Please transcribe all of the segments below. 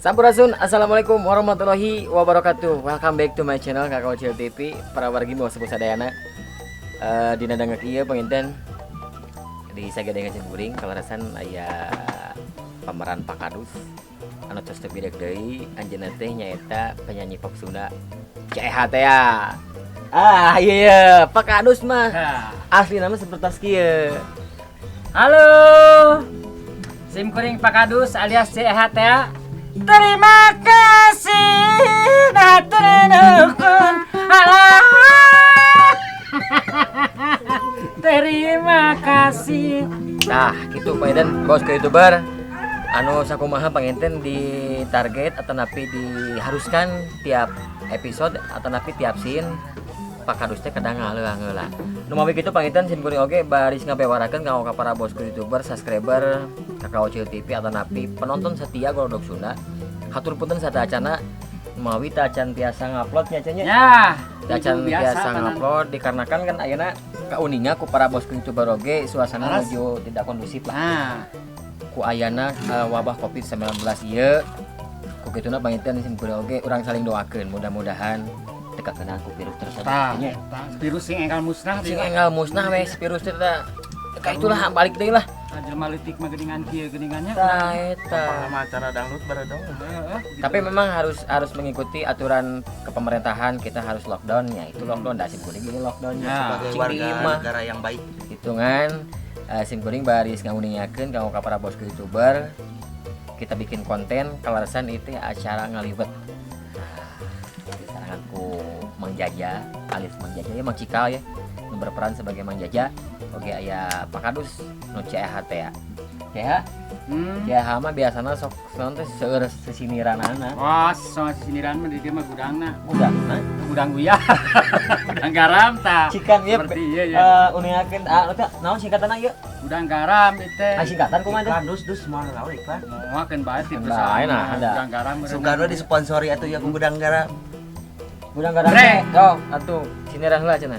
Sampurasun, assalamualaikum warahmatullahi wabarakatuh. Welcome back to my channel Kakak Ocil TV. Para wargi mau sebut sadayana dina dangek ieu penginten di Sagadengan Cimburing kalarasan aya pameran Pak Kadus anu tos teu bidek deui anjeunna teh nyaeta penyanyi pop Sunda CH teh ya. Iya Pak Kadus mah asli nama seperti kieu. Halo, Simkuring Pak Kadus alias CH teh ya. Terima kasih naturunukun Allah. Terima kasih. Nah, gitu Pak Eden, bos ke YouTuber anu sakumaha panginten di target atau napi diharuskan tiap episode atau napi tiap scene Pak Kadus teh kadang ngaleung-ngaleung. Nu mawi kitu panginten simkuring oge baris ngabewarakeun ka para bos ke YouTuber, subscriber Kakak Ocil TV atau napi penonton setia Golodok Sunda. Hatur punten sadayana mawi teu acan tiasa ngupload nya cenah. Ya, Acan biasa ngupload dikarenakan kan ayeuna kauninga ku para bos YouTuber oge suasana menuju tidak kondusif lah. Nah, Ku ayana wabah Covid-19 ieu. Ku kituna panginten simkuring oge urang saling doakeun mudah-mudahan teu kakenaan ku virus tersebut. Nya. virus sing enggal musnah Sing enggal musnah we virus teh tah. Ka itulah balik deui lah. jelema leutik mah geuningan kieu geuningannya. Tah eta. Sama acara dangdut baredong. Tapi memang harus mengikuti aturan kepemerintahan, kita harus lockdown ya. Itu lockdown dah simkuring ini lockdownnya Ya, Sebagai cing warga di imah. negara yang baik. Hitungan simkuring baris ngauningakeun ka para bos YouTuber. Kita bikin konten kalarasan itu acara ngalibet. Nah, aku Mang Jaja, alias Mang Jaja ya Mang Cikal ya. Nu berperan sebagai Mang Jaja. Oke aya Pak Kadus nu CH teh ya. CH CH mah biasana sok naon teh seueur sesiniranana. Wah, soal siniran mah di dieu mah gudangna. Udahna Gudang guyah. Gudang garam tah. cikan ieu Seperti ieu ya. uningakeun eta naon singkatanna ieu? Gudang garam itu. Singkatan kumaha teh? Dus moal lawe iklan. Moakeun bae ti Bae, nah, ada. Gudang garam. Soekarno disponsori atuh ya ku gudang garam. Gudang garam Bre. teh. Yo, atuh siniran heula cenah.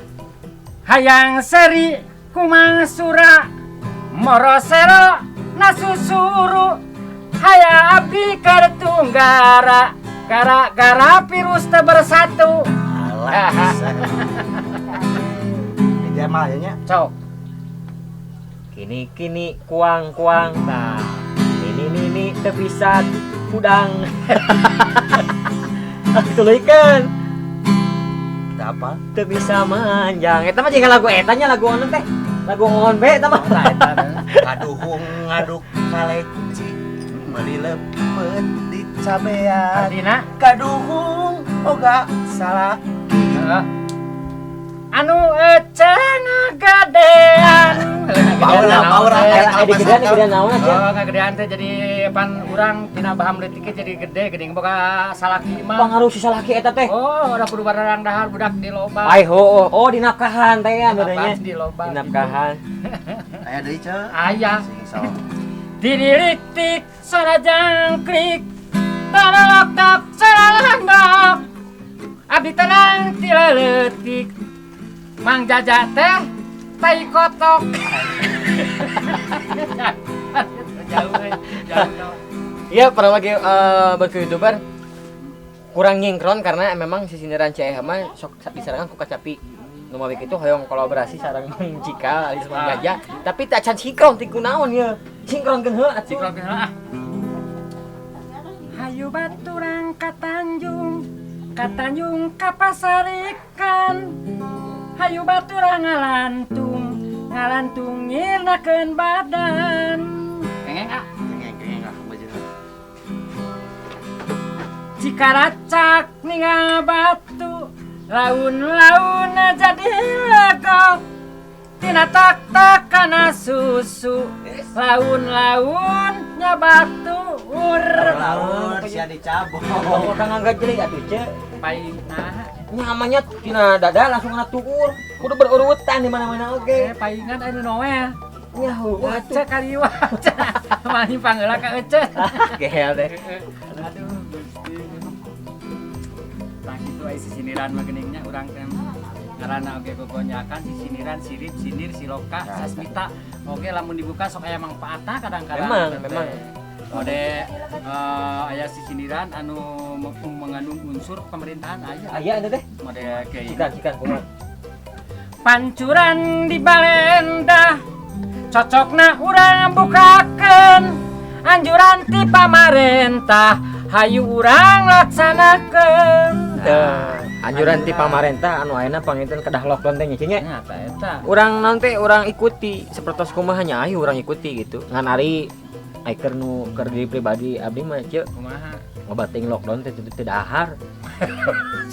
Hayang seri kumang sura morosero nasusuru haya abdi kartunggara gara-gara virus teu bersatu. Alah. Di Jamal ya nya. Sok. Kini kuang nah. Ini teu bisa udang. Tuluykeun Kita apa? teu bisa manjang. Eta mah jeung lagu eta nya lagu anu teh. Lagu ngon be eta mah. Kaduhung ngaduk kaleci meuli lepet di cabean. Artina Kaduhung oga salah. anu ecena gadean. Power Aya gedean naon aja. Oh, ngagedean teh jadi pan urang tina baham leutik jadi gede boga salaki mah. Pangaruh si salaki eta teh. Oh, udah kudu barang dahar budak di loba. Ai oh di nafkahan teh ya bedanya. Di loba. Di nafkahan. Aya deui ce. Aya. Sing salah. Diririk suara jangkrik taralok tak saralandok abdi tenang tila leutik Mang Jaja teh tai kotok. Jauh. Iya, para lagi bagi YouTuber kurang nyingkron karena memang si sindiran CH mah sok disarangan ku kacapi. Nu mawi kitu hoyong kolaborasi sareng Mang Cikal alias Mang Jaja, tapi tak can sinkron ti kunaon ye. Sinkronkeun heuh atuh. Sinkronkeun heula. Hayu baturang ka Tanjung ka pasar ikan. Hayu baturang ngalantung nyirnakeun badan. Kengeng ah. Kengeng ah bejeun. Cikaracak ningal batu laun-laun jadi legok tina tak kana susu laun-laun nyabak tuur Laun sia dicabok. Oh, udah nganggat jeung atuh ce. paina Nyamannya tina dada langsung kena tuur. Kudu berurutan di mana-mana oge. paingan anu noel Ya heuh Ece kaliwa mani pangeula ka Ece gehel deh. aduh Gusti. Tah kitu aya sisiniran mah geuninnya urang teh Karena oke gogonyakan sisiniran sirip sinir siloka sasmita oke lamun dibuka sok aya mangpaatna kadang-kadang memang ode aya sisiniran anu mengandung unsur pemerintahan aya ada teh mode kayak cikan kumaha pancuran di balenda cocokna urang bukakeun anjuran ti pamarentah hayu urang laksanakeun anjuran ti pamarentah anu ayeuna panginten kedah lockdown teh nya nya eta urang nanti urang ikuti sapertos kumaha nya ayo urang ikuti gitu ngan ari ai keur nu keur diri pribadi abdi mah ceu kumaha ngobating lockdown teh tidak ahar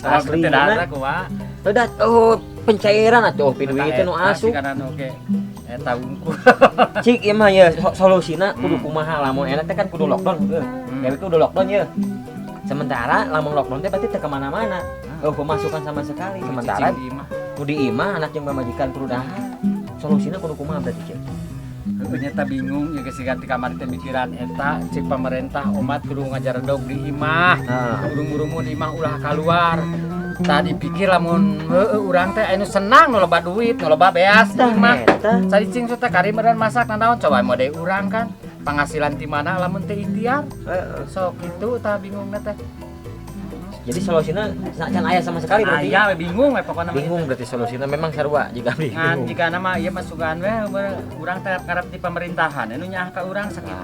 asli tidak kumaha udah pencairan atuh piduit teh nu asup karena oke eta wungkul cik ieu mah ya solusina kudu kumaha lamun enak teh kan kudu lockdown dewe kudu lockdown ya sementara lamun lockdown teh berarti teu kemana-mana pemasukan sama sekali sementara nu di imah anak yang pamajikan kudu dahar solusina kudu kumaha berarti cik ternyata bingung ya geus ganti kamar teh mikiran eta cik pemerintah umat kudu ngajar dog di imah urung-urungun imah ulah keluar tadi pikir lamun urang teh anu senang nu loba duit nu loba beas di imah cacing teh karimeran masak nanaon coba mode urang kan penghasilan di mana lamun teh ikhtiar sok kitu tah bingungna teh jadi solusina can aya sama sekali berarti aya bingung we pokona bingung berarti solusina memang sarua jika bingung ngan jika nama ieu masukan we urang teh karep di pemerintahan anu nyaah ka urang sakitu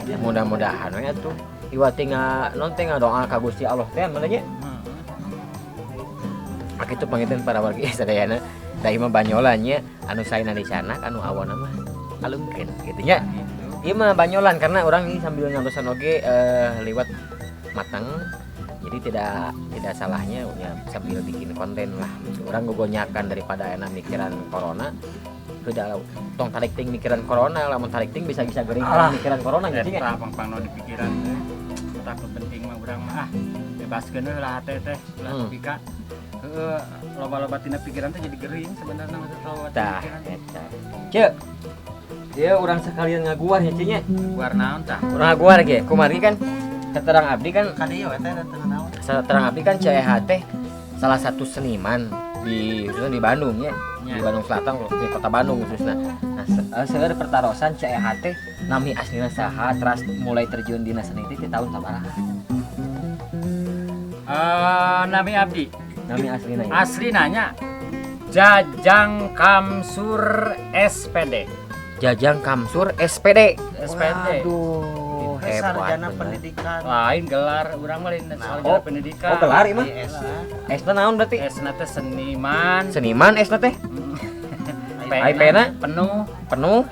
we mudah-mudahan we atuh iwati non teh ngadoa ka Gusti Allah teh mah nya akitu panginten para wargi sadayana da imah banyolannya anu saena di sana anu awana mah alungkeun kitu nya ieu mah banyolan karena orang ini sambil ngantosan oge liwat matang jadi tidak salahnya ya, sambil bikin konten lah orang gogonyakan daripada enak mikiran corona udah tong tarik ting mikiran corona lamun tarik ting bisa gering mikiran corona gitu ya pang no di pikiran takut penting mah urang mah bebaskeun lah teh ulah pika loba-loba tina pikiran teh jadi gering sebenarnya mah loba pikiran eta ceuk dia orang sekalian ngaguar ya cinya guar naon tah urang ngaguar ge kumari kan keterang abdi kan Kadieu we teh naon. Terang abdi kan CEH teh salah satu seniman khususnya di Bandung ya. Di Bandung Selatan di kota Bandung khususnya. Nah, seueur pertarosan CEH teh nami aslina saha teras mulai terjun dina seni teh di tahun sabaraha? Nami abdi. Nami aslina ya. Asli nanya Jajang Kamsur SPD. Jajang Kamsur SPD. SPD. Sarjana pendidikan. Lain gelar urang mah lain sarjana pendidikan. Oh, gelar ieu mah. S-na naon berarti? S-na teh seniman. Seniman S-na teh? IP-na penuh.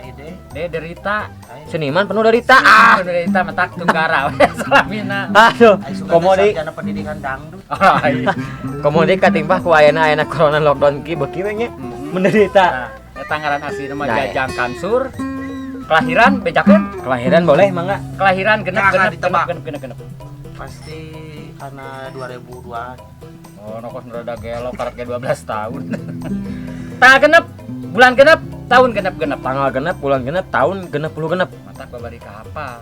D derita. Seniman penuh derita. Derita matak tunggara salamina. Aduh, komodi Sarjana pendidikan dangdut. komodi katimpah ku ayeuna corona lockdown ki beuki we nya menderita. Eta ngaran asli nama Jajang Kamsur. Kelahiran bejakeun? Kelahiran boleh mangga? Kelahiran genep. Pasti karena 2002. Oh, nokos rada gelo karek 12 tahun. Tanggal genep, bulan genep, tahun genep. Tanggal genep, bulan genep, tahun genep puluh genep. Mata babari ka hafal.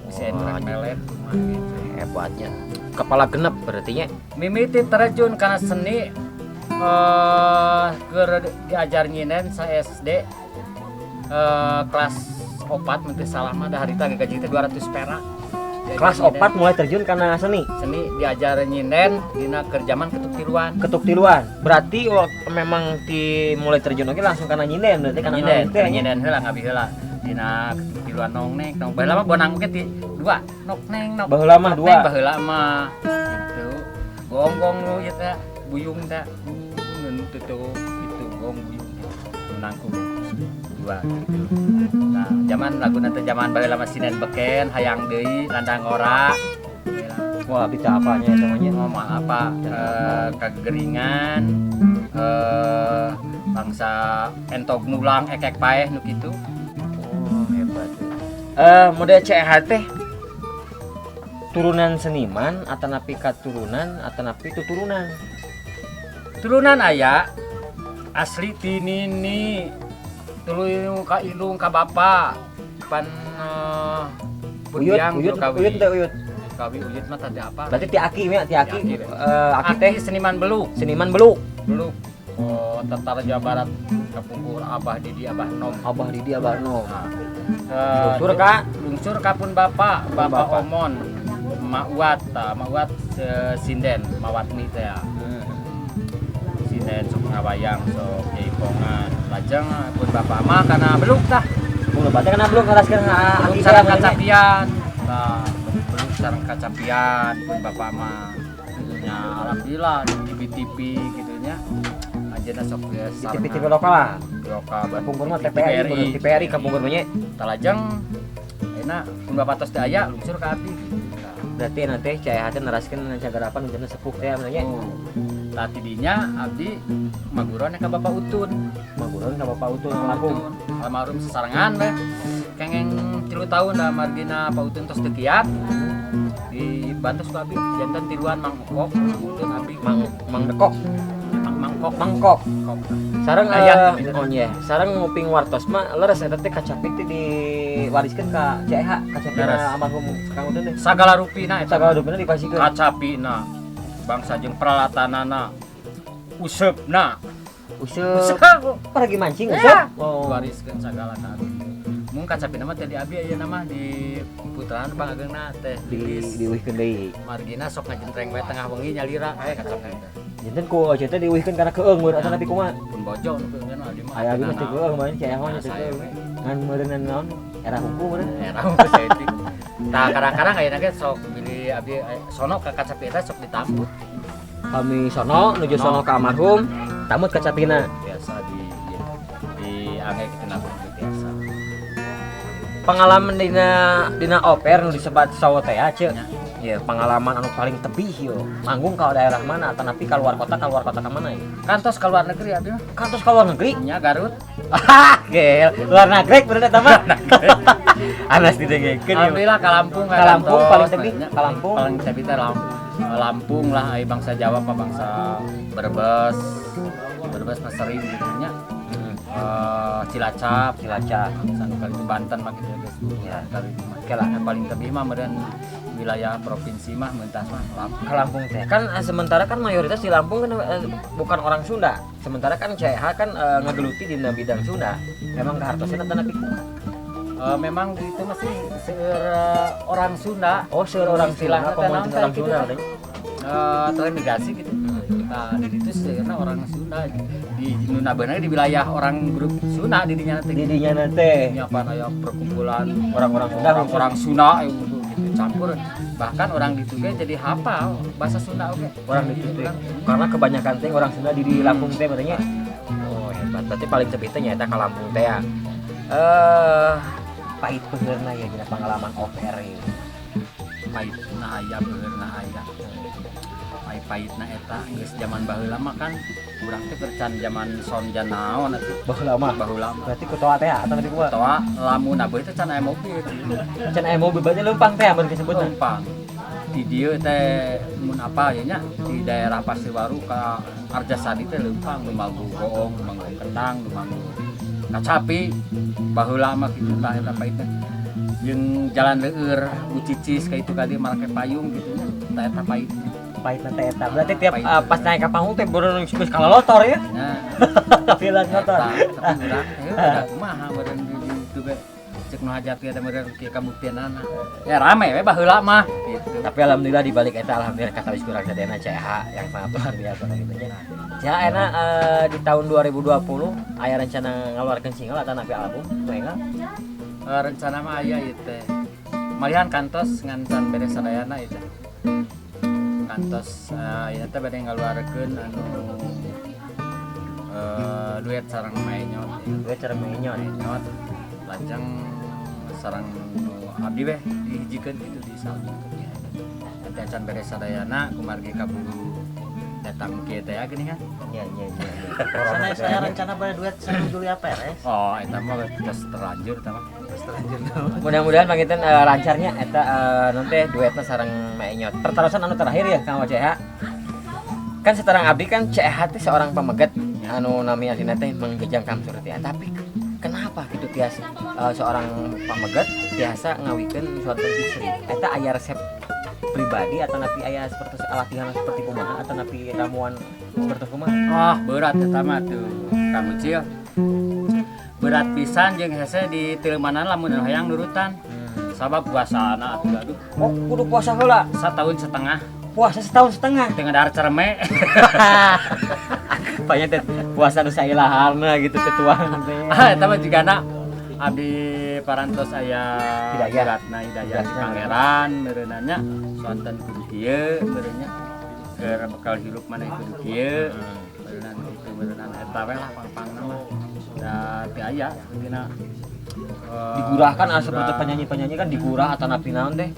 Bisa enturan melet kumaha gitu. Hebatnya. Kepala genep berarti nya. Mimiti terjun kana seni keur diajar nyinen sa SD. Kelas 4 menteri salah mah dah harita gaji teh 200 perak. Kelas 4 mulai terjun karena seni. Seni diajar nyinden dina keur zaman ketuk tiluan. Berarti memang mulai terjun oke langsung karena nyinden berarti karena nyinden heula ngabi heula dina ketuk tiluan nongnek nong baheula mah bonang oge ti 2 nokneng nok. Baheula mah 2. Baheula mah gitu. Gonggong nu ieu teh buyung teh. Nu tutup itu gong buyung menangku. 2 gitu. Nah, zaman laguna teh zaman baheula mah sinen beken, hayang deui, landang ora. Wah, bisa apanya itu namanya? Ngomong apa? Kageringan, bangsa entog nulang ekek paeh nu kitu. Oh, hebat. Model CEH teh turunan seniman atau napi katurunan atau napi tuturunan? Turunan aya asli tinini tuluy ka ilung ka bapa pan uyut kawi uyut mah tadi apa berarti ti aki ya ti aki aki teh seniman beluk beluk tentara Jawa Barat kapungkur Abah Didi Abah Nom. Abah Didi Abah Nom. Nah, Lungsur ka? Lungsur kapun Bapak Omon. Mawat sinden mawatni teh ya. Sinden sok ngawayang sok jaipongan. Lajeng pun Bapak mah kana beluk tah. Mun baca kana belum ngaraskeun Belum abdi sareng saya kacapian. Tah, belum sareng kacapian pun Bapak mah. Ya alhamdulillah di TV-TV gitu nya. Anjeunna sok ya di TV-TV lokal lah. Lokal Kapungkur mah TPRI kapungkur mah nya. Tah lajeng ayeuna pun Bapak tos teh aya lungsur ka abdi. Berarti nanti cai hati neraskeun cagarapan unjana sepuh teh benernya. Tah tidinya abdi maguron ka Bapak Utun. Maguron ka Bapak Utun Lampung. Almarhum sesarengan we. Kengeng 3 tahun da margina Pak Utun tos teu kiat. Di Bantus ku abdi janten tiluan Mang Kok, Utun abdi Mang Dekok. Mangkok. Mangkok. Sareng Ayah. oh nya, sareng nguping wartos mah leres eta teh kacapit teh diwariskeun ka CH, kacapina Leres. almarhum Kang Utun teh. Sagala rupina eta Sagala dupina dipasikeun. kacapina bangsa jeung peralatanana usepna Useup. Pergi mancing Ya. useup. Oh. wariskeun sagala kana. Mun kacapina mah teh di abi ayeuna mah di putaran pangageungna teh Diuihkeun deui. margina sok ngajentreng we tengah wengi nyalira kacapina. Janten ku oce teh diuihkeun kana keung meureun atuh tapi kumaha? Pun bojo nu keungeun mah di mah. Aya abi mah teu keung mah cai mah teu keung. Ngan meureun naon? Era hukum meureun. Era setik. Tah kadang-kadang ayeuna ge sok bili abi sono ka kacapina sok ditambut. Kami sono nuju sono ka almarhum, tamut kacapina. Biasa di angge kitu nabung biasa. Pengalaman dina oper nu disebat sawo teh ceuk. Ya, pengalaman anu paling tebih yo. Manggung ka daerah mana atau napi ka luar kota ka mana ya? Kantos ka luar negeri abi mah. Kantos ka luar negeri? Nya Garut. Ah, gel. Luar negeri bener eta mah. Anas didengekeun yo. Alhamdulillah ka Lampung Ka Lampung paling tebih, ka Lampung. Paling tebih teh Lampung lah ai bangsa Jawa apa bangsa Brebes. Brebes mah sering gitu nya. Cilacap sanu kali itu Banten mah gitu guys. Ya. Kali itu mah. Kela paling tebih mah meureun wilayah provinsi mah mentas mah Lampung. Ke Lampung teh. Kan sementara kan mayoritas di Lampung kan bukan orang Sunda. Sementara kan CH kan ngegeluti di bidang Sunda. Memang kehartosan atau napi kumaha? Memang itu masih orang Sunda. Oh, seueur orang Sunda, Istilahna teh komunitas naon teh orang gitu. Sunda teh. Terimigrasi gitu. Nah, di situ sebenarnya orang Sunda di Nuna bener di wilayah orang grup Sunda di dinya nanti. Di dinya teh. Apa aya perkumpulan Orang-orang Sunda, orang Sunda gitu campur. Bahkan orang di Tuge jadi hafal bahasa Sunda oke. Orang di situ karena kebanyakan teh orang Sunda di Lampung teh berarti. Oh, hebat. Berarti paling tebih teh nyaeta ka Lampung teh ya. Pahit benerna ya dina pengalaman oper ieu. Pahitna aya beurna aya. Pahitna eta geus zaman baheula mah kan urang teh bercan zaman sonjan naon atuh. Baheula mah. Baheula mah. Berarti kutoa teh atau nabi kumaha? Toa lamun abeuh teh can aya mobil. Can aya mobil bae leumpang teh amun disebutna. Lempang. Di dieu teh mun apa ya nya di daerah Pasir Baru ka Arjasadi teh leumpang lumagu goong, lumagu kentang, lumagu kacapi. Baheula mah kitu tah eta pahitna. Jeung jalan leueur Ucicis ka itu ka dieu make payung kitu nya. Tah eta pahit. Pahit teh eta. Berarti tiap Pahit. pas naik ka panggung teh beureuh geus kalolotor ya. Nah, Kapilan motor. tapi urang teh udah kumaha meureun di ditu ge cek nu hajat ge da meureun kieu kabuktianana. Ya rame we baheula mah gitu. Tapi alhamdulillah di balik eta alhamdulillah kata wis kurang sadena CH yang sangat luar biasa gitu nya. CH enak di tahun 2020 aya rencana ngaluarkeun single atau napi album enggak? Rencana mah aya ieu teh. Malihan kantos ngan can beres sadayana ieu teh. Kantos ieu teh bade ngaluarkeun anu duet sareng Maenyot. Gue cara menyon. Maenyot lajeng sareng abdi weh dihijikeun kitu di salju. Nanti can beres sadayana kumargi kaburu datang kieu teh geuning kan. Iya. Sana saya rencana pada duet sama Julia Perez. Oh, eta mah geus terlanjur eta mah. Mudah-mudahan pangitan lancarnya eta nanti duetna sareng Maenyot. Pertarusan anu terakhir ya Kang CH. Kan setarang abdi kan CH teh seorang pemegat anu nami asina teh menggejang kamsur teh. Tapi kenapa gitu tiasa seorang pemegat tiasa ngawikeun suatu istri? Eta aya resep pribadi atau napi aya seperti latihan seperti kumaha atau napi ramuan seperti kumaha? Oh berat pertama tuh kamu Cil. Berat pisan jeung hese di tilemanan lamun hayang nurutan. Sabab puasana atuh aduh. Oh, kudu puasa heula. 1 tahun setengah Puasa setahun setengah. dengan dar cerme. Panya teh puasa nu sailaharna gitu tetuan teh. Eta mah jigana abdi parantos aya Hidayah. beratna Hidayah di Pangeran meureunanya sonten kudu kieu meureunnya keur bekal hirup maneh kudu kieu meureunana itu meureunana eta we lah pang-pangna mah da teu aya dina Digurahkan seperti penyanyi-penyanyi kan digurah atau napi naon teh.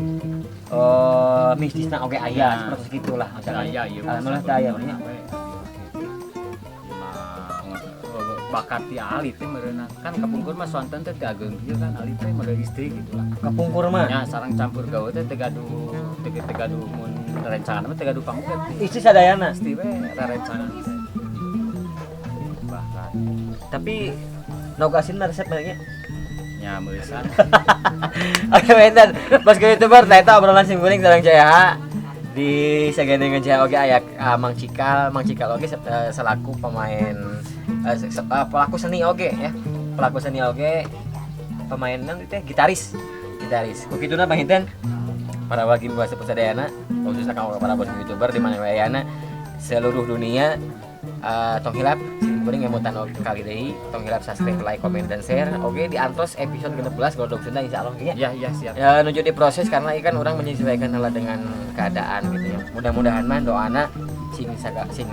Mistisna oge aya seperti gitulah. aya ieu Malah teh aya nya. bakat ti alit teh meureunana kan kapungkur mah sonten teh teu ageung kieu kan alit teh meureun istri gitu lah. Kapungkur mah. Nya sareng campur gawe teh teu gaduh mun rencana mah teu gaduh pamungket. Istri sadayana. Pasti we rencana teh. Bakat Tapi nogasin resep banyak. nya meusan. Oke, benten. Bos ke YouTuber, nah eta obrolan sing guring sareng Jaya. Di sagedengan Jaya oge aya Mang Cikal oge selaku pemain pelaku seni oge ya. Pelaku seni oge pemain nang teh gitaris. Ku kituna panginten para wagi bahasa Pusadayana, khususnya kamu para bos YouTuber di mana wayana seluruh dunia tong hilap kuring emutan kali deui tong hilap subscribe, like, comment dan share. Oke, diantos episode ke-16 Godok Sunda insyaallah ya. Iya siap. Ya nuju diproses karena ikan orang menyesuaikan heula dengan keadaan gitu ya. Mudah-mudahan mah doana sing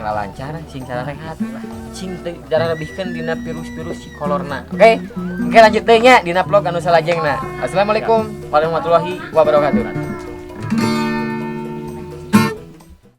lancar, sing cara rehat lah. Sing cara lebihkeun dina virus-virus si kolorna. Oke, lanjut teh nya dina vlog anu salajengna. Assalamualaikum warahmatullahi wabarakatuh.